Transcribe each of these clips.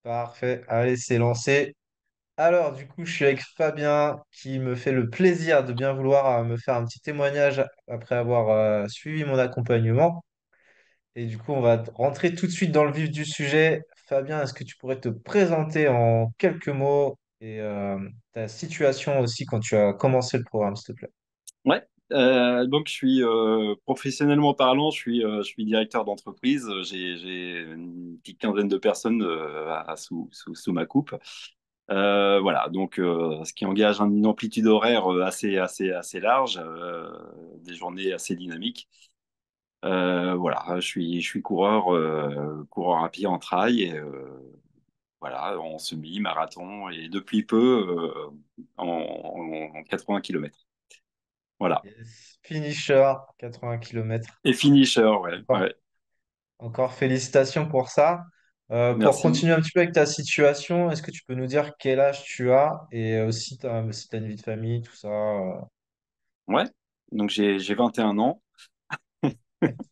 Parfait. Allez, c'est lancé. Alors, du coup, je suis avec Fabien qui me fait le plaisir de bien vouloir me faire un petit témoignage après avoir suivi mon accompagnement. Et du coup, on va rentrer tout de suite dans le vif du sujet. Fabien, est-ce que tu pourrais te présenter en quelques mots et ta situation aussi quand tu as commencé le programme, s'il te plaît? Ouais, donc je suis professionnellement parlant, je suis directeur d'entreprise. J'ai une petite quinzaine de personnes sous ma coupe. Voilà, donc ce qui engage une amplitude horaire assez large, des journées assez dynamiques. Voilà, je suis coureur à pied en trail, et voilà, en semi, marathon, et depuis peu en 80 kilomètres. Voilà. Yes. Finisher, 80 kilomètres. Et finisher, ouais, Encore, ouais. encore félicitations pour ça. Pour Merci. continuer un petit peu avec ta situation, est-ce que tu peux nous dire quel âge tu as et aussi si tu as une vie de famille, tout ça, Ouais. Donc j'ai 21 ans.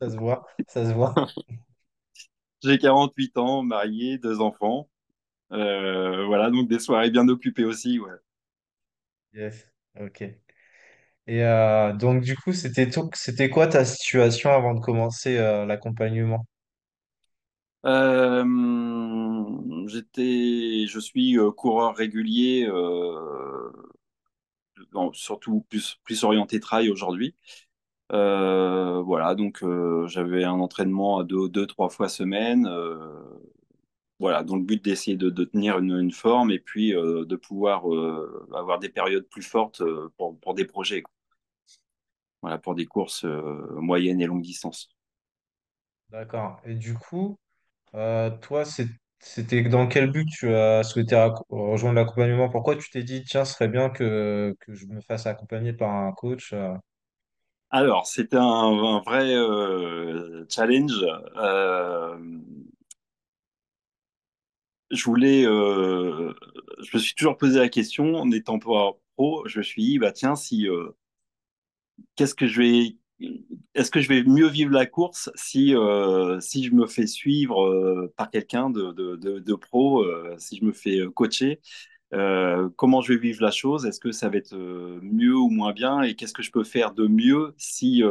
ça se voit, ça se voit. J'ai 48 ans, marié, deux enfants. Voilà, donc des soirées bien occupées aussi, ouais. Yes, ok. Et donc du coup, c'était quoi ta situation avant de commencer l'accompagnement? Je suis coureur régulier, surtout plus orienté trail aujourd'hui. Voilà, donc j'avais un entraînement à trois fois semaine. Voilà, dans le but d'essayer de tenir une forme, et puis de pouvoir avoir des périodes plus fortes pour des projets, quoi. Voilà, pour des courses moyennes et longues distances. D'accord. Et du coup, toi, c'était dans quel but tu as souhaité rejoindre l'accompagnement? Pourquoi tu t'es dit, tiens, ce serait bien que je me fasse accompagner par un coach? Alors, c'était un vrai challenge. Euh, je me suis toujours posé la question, en étant pro, je me suis dit, bah tiens, si qu'est-ce que je vais, est-ce que je vais mieux vivre la course si je me fais suivre par quelqu'un de pro, si je me fais coacher, comment je vais vivre la chose? Est-ce que ça va être mieux ou moins bien? Et qu'est-ce que je peux faire de mieux si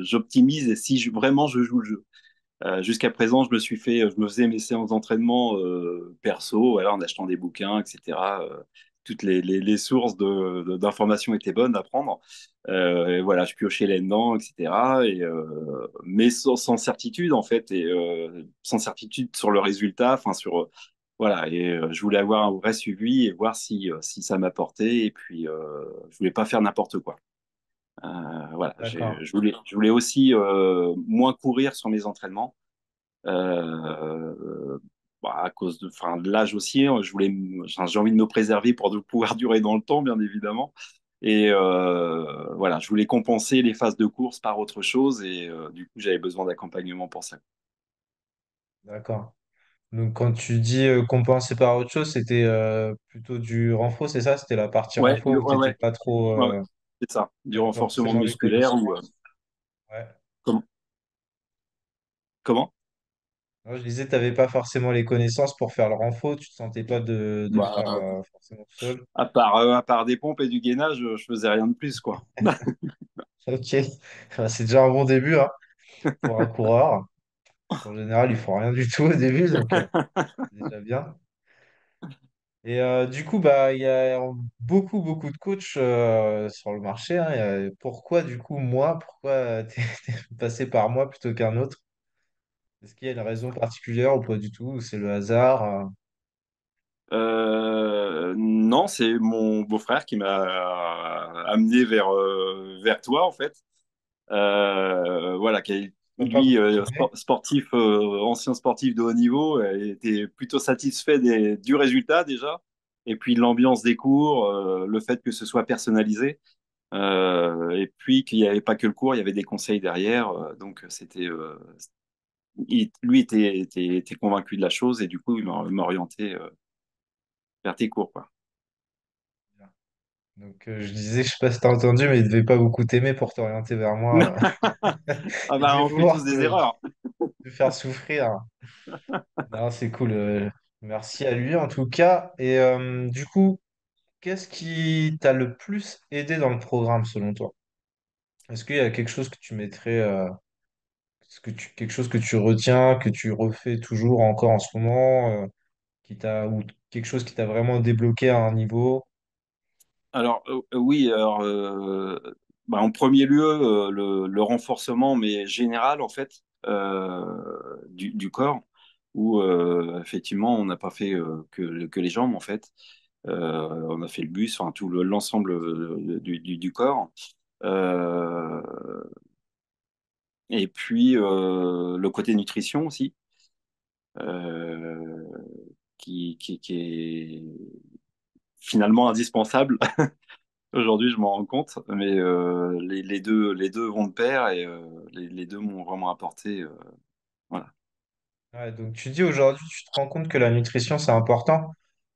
j'optimise et si vraiment je joue le jeu? Jusqu'à présent, je me faisais mes séances d'entraînement perso, voilà, en achetant des bouquins, etc. Toutes les sources d'informations étaient bonnes à prendre. Et voilà, je piochais là-dedans, etc. Mais sans certitude, en fait, et sans certitude sur le résultat, enfin voilà. Et je voulais avoir un vrai suivi et voir si ça m'apportait. Et puis, je voulais pas faire n'importe quoi. Voilà, D'accord. je voulais aussi moins courir sur mes entraînements, euh, bah, à cause enfin, de l'âge aussi. J'ai envie de me préserver pour de pouvoir durer dans le temps, bien évidemment. Et voilà, je voulais compenser les phases de course par autre chose, et du coup, j'avais besoin d'accompagnement pour ça. D'accord. Donc quand tu dis compenser par autre chose, c'était plutôt du renfort, c'est ça? C'était la partie Ouais, renfort où tu ouais, n'étais ouais, pas trop ouais, c'est ça, du t'avais pas renforcement forcément les musculaire ou connaissances. Ouais. comment? Comment? Non, je disais, tu n'avais pas forcément les connaissances pour faire le renfort, tu te sentais pas de le faire Bah, forcément tout seul. à part des pompes et du gainage, je faisais rien de plus, quoi. Ok. C'est déjà un bon début hein, pour un coureur. Parce qu'en général, ils font rien du tout au début, donc c'est déjà bien. Et du coup, bah, il y a beaucoup de coachs sur le marché, hein. Pourquoi, du coup, moi, pourquoi t'es passé par moi plutôt qu'un autre? Est-ce qu'il y a une raison particulière ou pas du tout? Ou c'est le hasard? Non, c'est mon beau-frère qui m'a amené vers toi, en fait. Voilà, qui est, Papa lui, beaucoup t'aimer? sportif, ancien sportif de haut niveau, était plutôt satisfait du résultat déjà, et puis de l'ambiance des cours, le fait que ce soit personnalisé, et puis qu'il n'y avait pas que le cours, il y avait des conseils derrière, donc lui était convaincu de la chose, et du coup, il m'a orienté vers tes cours, quoi. Donc, je disais, je sais pas si t'as entendu, mais il devait pas beaucoup t'aimer pour t'orienter vers moi. Ah Il bah, devait on fait tous vouloir des erreurs. te faire souffrir. Non, c'est cool. Merci à lui en tout cas. Et du coup, qu'est-ce qui t'a le plus aidé dans le programme selon toi? Est-ce qu'il y a quelque chose que tu mettrais, quelque chose que tu retiens, que tu refais toujours encore en ce moment, ou quelque chose qui t'a vraiment débloqué à un niveau? Alors oui, alors bah, en premier lieu le renforcement mais général en fait du corps où effectivement on n'a pas fait que les jambes en fait. On a fait le bus, enfin l'ensemble du corps. Euh, et puis le côté nutrition aussi euh, qui est finalement indispensable. Aujourd'hui, je m'en rends compte, mais les deux vont de pair et les deux m'ont vraiment apporté. Voilà. Ouais, donc tu dis aujourd'hui, tu te rends compte que la nutrition, c'est important.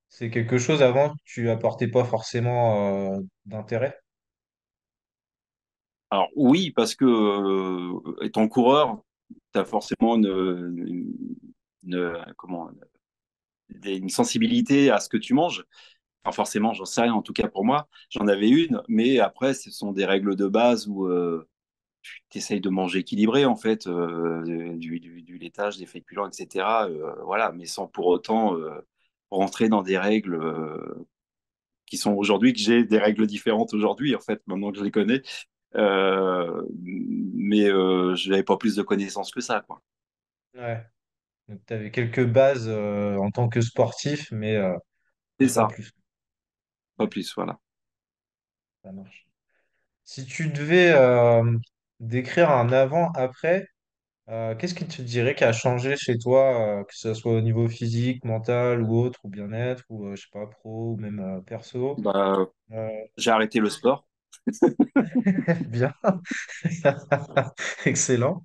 C'est quelque chose avant que tu apportais pas forcément d'intérêt. Alors oui, parce que étant coureur, tu as forcément comment, une sensibilité à ce que tu manges. Enfin, forcément, j'en sais rien, en tout cas pour moi, j'en avais une, mais après, ce sont des règles de base où tu essayes de manger équilibré, en fait, du laitage, des féculents, etc. Voilà, mais sans pour autant rentrer dans des règles qui sont aujourd'hui, que j'ai des règles différentes aujourd'hui, en fait, maintenant que je les connais. Mais je n'avais pas plus de connaissances que ça, quoi. Ouais. Donc tu avais quelques bases en tant que sportif, C'est mais pas ça, plus. pas Ouais, plus, voilà. ça marche. Si tu devais décrire un avant-après, qu'est-ce qui te dirait qui a changé chez toi, que ce soit au niveau physique, mental ou autre, ou bien-être, ou je sais pas, pro, ou même perso? Bah, Euh, j'ai arrêté le sport. Bien, excellent.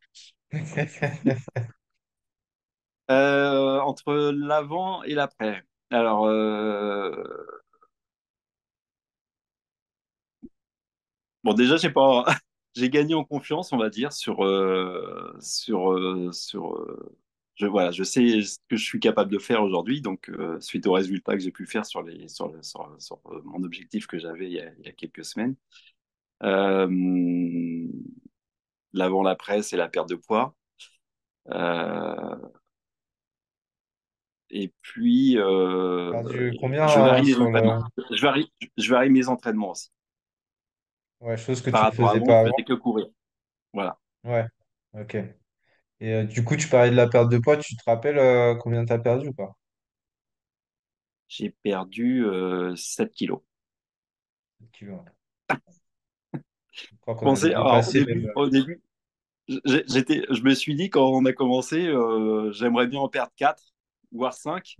Entre l'avant et l'après. Alors, bon, déjà, j'ai pas, j'ai gagné en confiance, on va dire, voilà, je sais ce que je suis capable de faire aujourd'hui, donc suite aux résultats que j'ai pu faire sur mon objectif que j'avais il y a quelques semaines. Euh, L'avant, l'après, c'est la perte de poids. Euh, et puis, Perdu je combien varie les sur le... entraînements. Je varie mes entraînements aussi. Ouais, chose que Par tu ne rapport à faisais avant, je pas avant. faisais que courir. Voilà. Ouais, ok. Et du coup, tu parlais de la perte de poids, tu te rappelles combien tu as perdu ou pas? J'ai perdu 7 kilos. Je crois qu'on avait Alors, dépassé même. au début, je me suis dit quand on a commencé, j'aimerais bien en perdre 4, voire 5.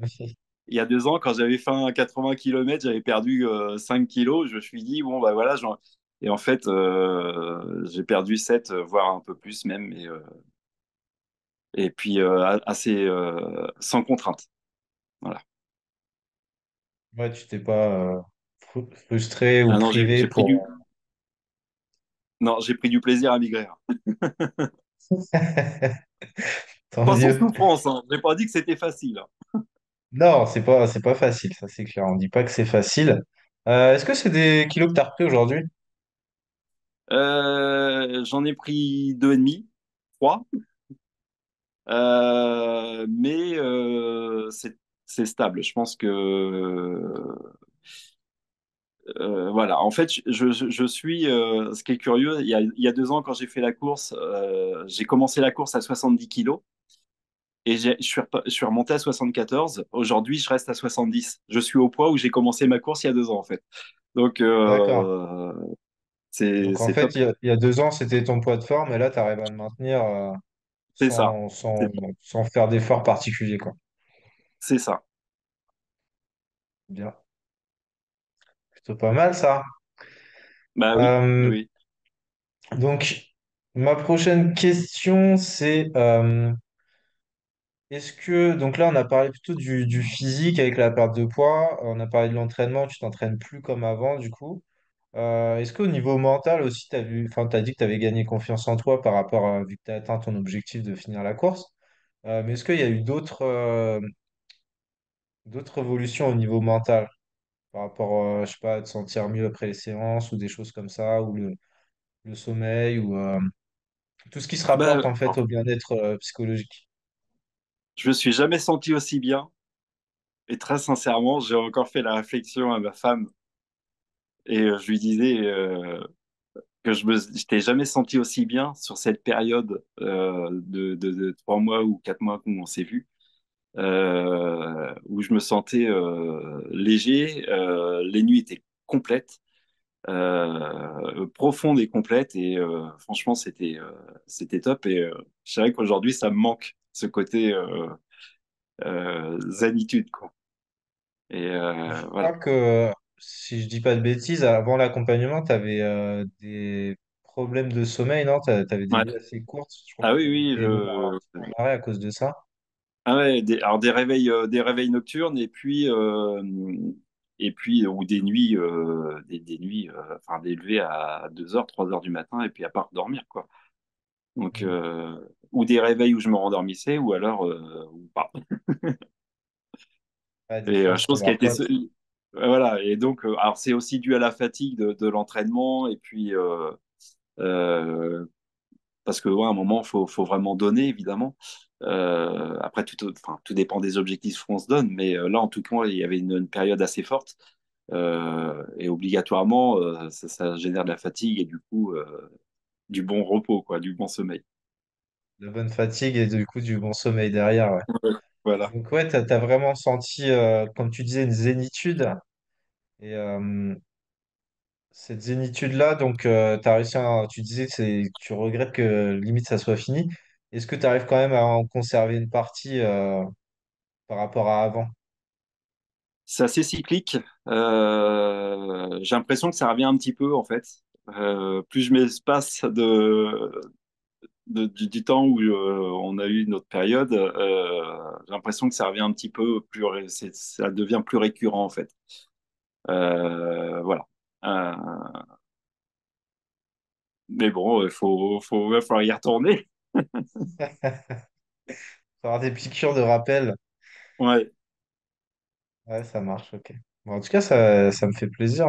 Il y a 2 ans, quand j'avais fait un 80 km, j'avais perdu 5 kilos. Je me suis dit, bon, bah voilà. Et en fait, j'ai perdu 7, voire un peu plus même. Et puis, assez sans contrainte. Voilà. Ouais, tu t'es pas frustré ou Ah non, privé pour... non, j'ai pris du plaisir à maigrir. Tant Pas sans mieux. souffrance, hein. J'ai pas dit que c'était facile, hein. Non, c'est pas facile, ça c'est clair. On dit pas que c'est facile. Est-ce que c'est des kilos que tu as repris aujourd'hui? J'en ai pris 2,5, 3. Mais c'est stable. Je pense que voilà. En fait, je suis. Ce qui est curieux, il y a 2 ans, quand j'ai fait la course, j'ai commencé la course à 70 kilos et je suis remonté à 74. Aujourd'hui, je reste à 70. Je suis au poids où j'ai commencé ma course il y a 2 ans, en fait. Donc, D'accord. Donc en c'est fait, top. il y a 2 ans, c'était ton poids de forme, et là, tu arrives à le maintenir C'est ça. C'est sans faire d'efforts particuliers, quoi. c'est ça. Bien. Plutôt pas mal, ça. Bah oui, Euh, oui. donc, ma prochaine question, c'est est-ce que, donc là, on a parlé plutôt du physique avec la perte de poids, on a parlé de l'entraînement, tu t'entraînes plus comme avant, du coup. Est-ce qu'au niveau mental aussi, enfin, t'as dit que tu avais gagné confiance en toi par rapport à, vu que tu as atteint ton objectif de finir la course. Mais est-ce qu'il y a eu d'autres d'autres évolutions au niveau mental par rapport, je sais pas, à te sentir mieux après les séances ou des choses comme ça, ou le sommeil, ou tout ce qui se Ah bah, rapporte en fait au bien-être psychologique. je me suis jamais senti aussi bien. Et très sincèrement, j'ai encore fait la réflexion à ma femme et je lui disais que je t'ai jamais senti aussi bien sur cette période de 3 mois ou 4 mois qu'on s'est vu, où je me sentais léger. Les nuits étaient complètes, profondes et complètes, et franchement, c'était top. Et c'est vrai qu'aujourd'hui, ça me manque ce côté zénitude, quoi. Et Je voilà. crois que, si je dis pas de bêtises, avant l'accompagnement, tu avais des problèmes de sommeil, non? Tu avais des nuits Ouais. assez courtes. Je crois Ah que oui, tu avais oui, été même un petit peu en arrêt à cause de ça. ah ouais, alors des réveils nocturnes et puis ou des nuits, des nuits, enfin des levées à 2 heures, 3 heures du matin et puis à part dormir quoi. Donc Mm. ou des réveils où je me rendormissais ou alors ou pas. Ouais, des Et fois entre chose qui a leurs été potes. voilà. Et donc alors c'est aussi dû à la fatigue de l'entraînement et puis euh, parce que ouais, à un moment, faut vraiment donner, évidemment. Après, enfin, tout dépend des objectifs qu'on se donne, mais là, en tout cas, il y avait une période assez forte. Et obligatoirement, ça génère de la fatigue et du coup, du bon repos, quoi, du bon sommeil. De bonne fatigue et du coup du bon sommeil derrière. Ouais. Ouais. Voilà. Donc ouais, t'as vraiment senti, comme tu disais, une zénitude. Et cette zénitude-là, donc t'as réussi tu disais que tu regrettes que limite ça soit fini. Est-ce que tu arrives quand même à en conserver une partie par rapport à avant? C'est assez cyclique. J'ai l'impression que ça revient un petit peu, en fait. Plus je m'espace du temps où on a eu notre période, j'ai l'impression que ça revient un petit peu ça devient plus récurrent en fait. Voilà. Euh, mais bon, il va falloir y retourner. Avoir des piqûres de rappel. Ouais. Ouais, ça marche, ok. Bon, en tout cas, ça me fait plaisir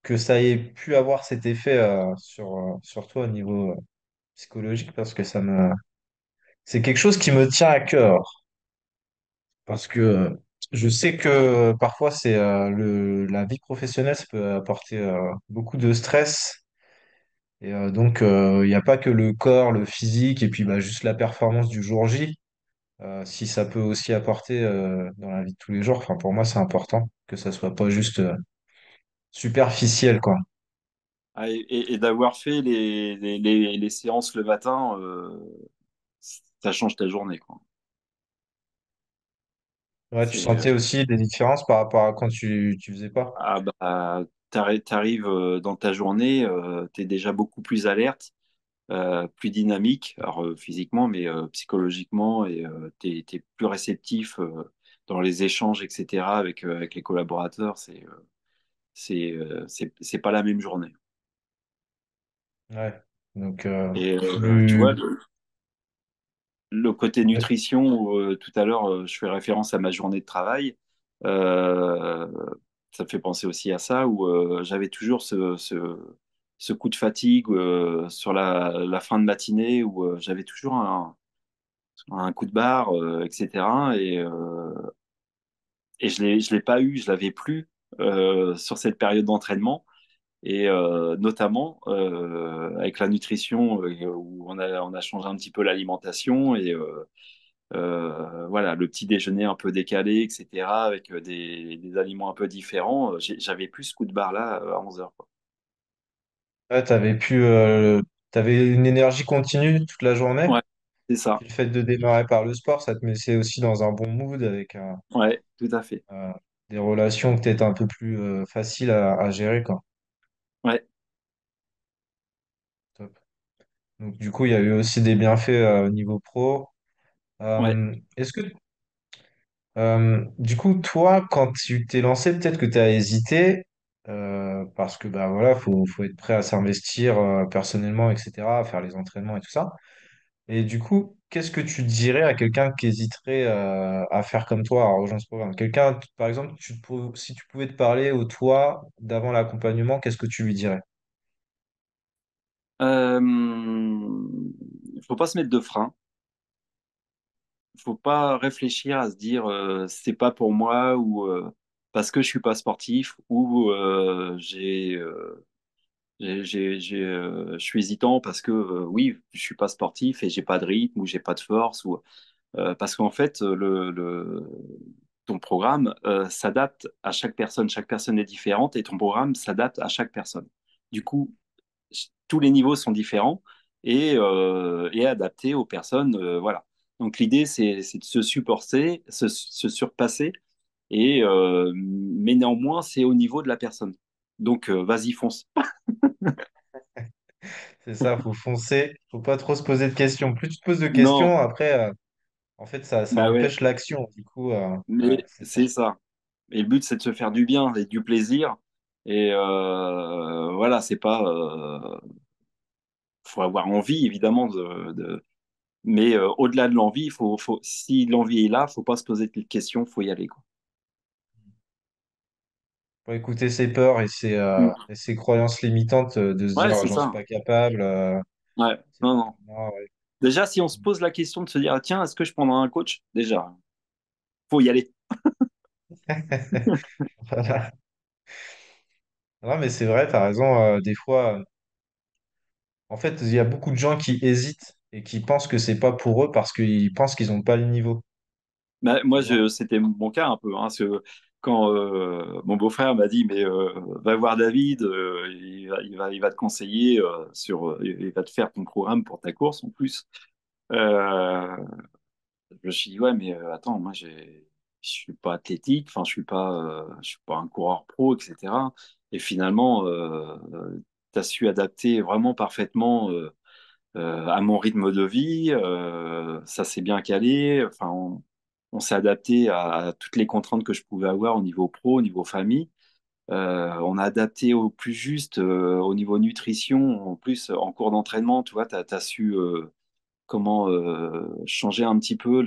que ça ait pu avoir cet effet sur toi au niveau psychologique parce que c'est quelque chose qui me tient à cœur. Parce que je sais que parfois, la vie professionnelle, ça peut apporter beaucoup de stress. Et donc, il n'y a pas que le corps, le physique, et puis bah, juste la performance du jour J. Si ça peut aussi apporter dans la vie de tous les jours, enfin, pour moi, c'est important que ça soit pas juste superficiel, quoi. Ah, et d'avoir fait les séances le matin, ça change ta journée, quoi. Ouais, tu C'est sentais aussi des différences par rapport à quand tu faisais pas. ah bah t'arrives dans ta journée, t'es déjà beaucoup plus alerte, plus dynamique, alors physiquement, mais psychologiquement, et t'es plus réceptif dans les échanges, etc., avec les collaborateurs. C'est pas la même journée. Ouais. Donc, Et tu vois, plus. le côté Ouais, nutrition, où, tout à l'heure, je fais référence à ma journée de travail. euh, Ça me fait penser aussi à ça, où j'avais toujours ce coup de fatigue sur la fin de matinée, où j'avais toujours un coup de barre, etc. Et je l'ai pas eu, je l'avais plus sur cette période d'entraînement. Et notamment avec la nutrition, où on a changé un petit peu l'alimentation et voilà, le petit déjeuner un peu décalé, etc., avec des aliments un peu différents. J'avais plus ce coup de barre-là à 11 heures, quoi. ouais, t'avais une énergie continue toute la journée. Ouais, c'est Et ça. puis le fait de démarrer par le sport, ça te mettait aussi dans un bon mood avec Ouais, tout à fait. euh, des relations peut-être un peu plus faciles à gérer, quoi. Ouais, Top. Donc, du coup, il y a eu aussi des bienfaits au niveau pro. ouais. Est-ce que, du coup, toi, quand tu t'es lancé, peut-être que tu as hésité, parce que, bah voilà, faut être prêt à s'investir personnellement, etc., à faire les entraînements et tout ça. Et du coup, qu'est-ce que tu dirais à quelqu'un qui hésiterait à faire comme toi, à rejoindre ce programme? Quelqu'un, par exemple, si tu pouvais te parler au toi d'avant l'accompagnement, qu'est-ce que tu lui dirais? Il faut pas se mettre de frein. Il faut pas réfléchir à se dire c'est pas pour moi ou parce que je suis pas sportif ou je suis hésitant parce que oui, je suis pas sportif et j'ai pas de rythme ou j'ai pas de force ou parce qu'en fait ton programme s'adapte à chaque personne. Chaque personne est différente et ton programme s'adapte à chaque personne. Du coup, tous les niveaux sont différents et adaptés aux personnes. Voilà. Donc l'idée, c'est de se supporter, se surpasser, mais néanmoins, c'est au niveau de la personne. Donc vas-y, fonce. C'est ça, faut foncer, faut pas trop se poser de questions. Plus tu te poses de Non, questions, après, en fait, ça bah ouais, empêche l'action. Du coup, ouais, mais c'est ça. c'est ça. Et le but, c'est de se faire du bien et du plaisir. Et voilà, c'est pas. Faut avoir envie, évidemment, mais au-delà de l'envie, si l'envie est là, faut pas se poser de questions, faut y aller, quoi. Faut écouter ses peurs Mm. et ses croyances limitantes de se Ouais, dire, c'est j'en suis ça. pas capable, Ouais, c'est non, pas non. pour moi. Ouais. Déjà, si on se pose la question de se dire, ah, tiens, est-ce que je prendrai un coach? Déjà, faut y aller. Voilà. Non, mais c'est vrai, tu as raison. Des fois, en fait, il y a beaucoup de gens qui hésitent et qui pensent que c'est pas pour eux parce qu'ils pensent qu'ils n'ont pas le niveau. Bah, Tu moi, vois? c'était mon cas un peu, hein, parce que quand mon beau-frère m'a dit, mais va voir David, il va te conseiller il va te faire ton programme pour ta course en plus. Euh, je me suis dit, ouais, mais attends, je suis pas athlétique, enfin, je suis pas un coureur pro, etc. Et finalement, tu as su adapter vraiment parfaitement à mon rythme de vie. Ça s'est bien calé. Enfin, on s'est adapté à toutes les contraintes que je pouvais avoir au niveau pro, au niveau famille. On a adapté au plus juste au niveau nutrition. En plus, en cours d'entraînement, tu vois, tu as su comment changer un petit peu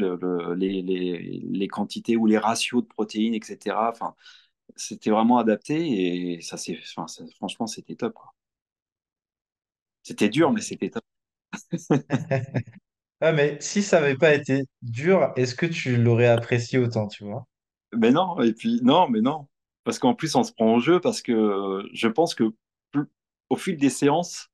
les quantités ou les ratios de protéines, etc. Enfin, c'était vraiment adapté et franchement, c'était top, quoi. C'était dur, mais Ouais. c'était top. Ah, mais si ça n'avait pas été dur, est-ce que tu l'aurais apprécié autant, tu vois? Mais non, et puis non, mais non. Parce qu'en plus, on se prend au jeu parce que je pense que plus- au fil des séances,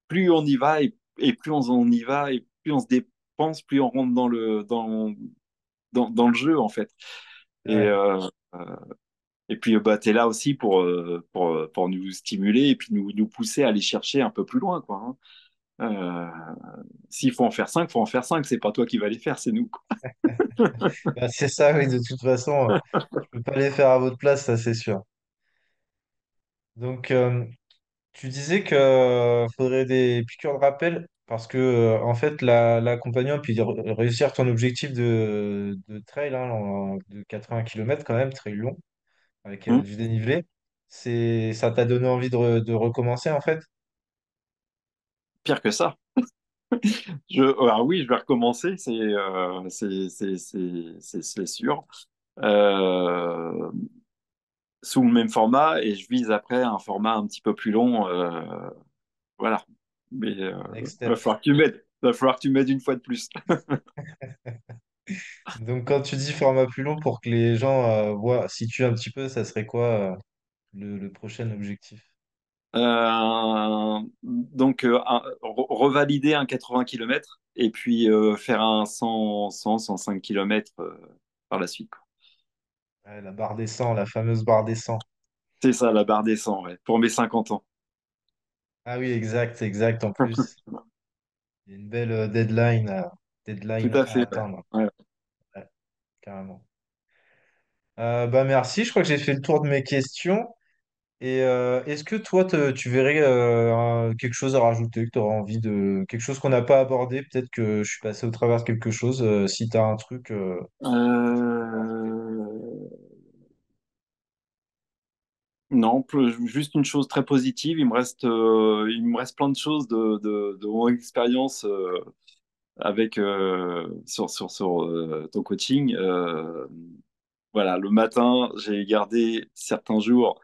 plus on y va et plus on y va et plus on se dépense, plus on rentre dans le jeu, en fait. Et, Ouais. euh, et puis, bah, tu es là aussi pour nous stimuler et puis nous pousser à aller chercher un peu plus loin, quoi, hein. S'il faut en faire 5, faut en faire 5. C'est pas toi qui vas les faire, c'est nous, quoi. Bah, c'est ça, oui, de toute façon, je peux pas les faire à votre place, ça c'est sûr. Donc, tu disais que faudrait des piqûres de rappel parce que en fait l'accompagnant puis réussir ton objectif de trail de 80 km quand même très long avec Hum. du dénivelé, c'est ça t'a donné envie de recommencer en fait. Pire que ça. Alors oui, je vais recommencer, c'est sûr. Euh, Sous le même format et je vise après un format un petit peu plus long. Voilà. Mais Next va step. falloir que tu m'aides. Va falloir que tu m'aides une fois de plus. Donc quand tu dis format plus long pour que les gens voient situent un petit peu, ça serait quoi le prochain objectif? Donc, revalider un 80 km et puis faire un 105 km par la suite, quoi. Ouais, la barre des 100, la fameuse barre des 100. C'est ça, la barre des 100, ouais, pour mes 50 ans. Ah oui, exact, exact en plus. Il y a une belle deadline, Tout deadline à à fait. atteindre. Ouais. Ouais, carrément. Bah merci, je crois que j'ai fait le tour de mes questions. Et est-ce que toi, tu verrais quelque chose à rajouter, que tu auras envie de... Quelque chose qu'on n'a pas abordé, peut-être que je suis passé au travers de quelque chose, si tu as un truc que tu voudrais rajouter. Non, juste une chose très positive. Il me reste plein de choses de mon expérience. avec ton coaching. Voilà, le matin, j'ai gardé certains jours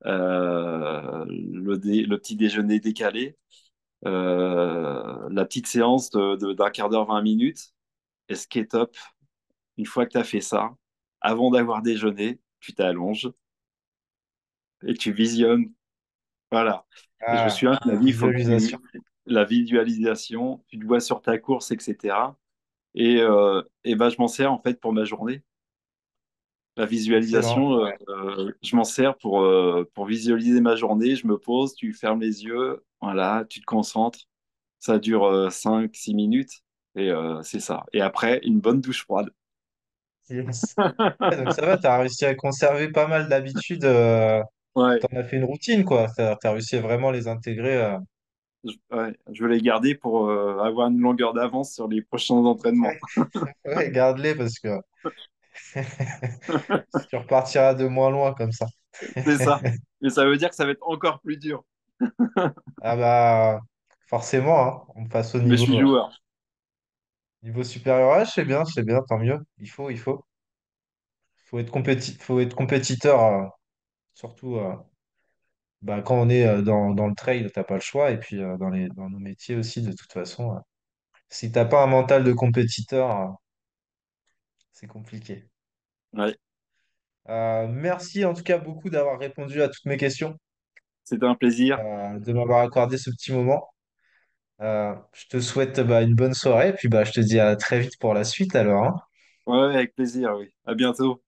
le petit déjeuner décalé, la petite séance d'un quart d'heure, 20 minutes. Et ce qui est top, une fois que tu as fait ça, avant d'avoir déjeuné, tu t'allonges et tu visionnes. Voilà. Et je me Ah, souviens que la vie, il faut que visualisation. la visualisation, tu te vois sur ta course, etc. Et ben, je m'en sers en fait pour ma journée. La Excellent. visualisation, je m'en sers pour visualiser ma journée. Je me pose, tu fermes les yeux, voilà, tu te concentres. Ça dure 5-6 minutes et c'est ça. Et après, une bonne douche froide. Yes. Ouais, donc ça va, tu as réussi à conserver pas mal d'habitudes. Ouais, Tu en as fait une routine, quoi. Tu as réussi à vraiment les intégrer. ouais, je veux les garder pour avoir une longueur d'avance sur les prochains entraînements. Ouais, garde-les parce que tu repartiras de moins loin comme ça. C'est ça. Mais ça veut dire que ça va être encore plus dur. Ah bah, forcément, hein, on passe au Mais je suis joueur. niveau supérieur. Ouais, je sais bien, tant mieux. Faut être compétiteur, surtout bah, quand on est dans le trail, t'as pas le choix. Et puis dans nos métiers aussi, de toute façon, si t'as pas un mental de compétiteur, c'est compliqué. Ouais, Merci en tout cas beaucoup d'avoir répondu à toutes mes questions, c'était un plaisir. de m'avoir accordé ce petit moment. Je te souhaite bah, une bonne soirée, et puis bah, je te dis à très vite pour la suite alors, hein. Ouais, avec plaisir, oui. À bientôt.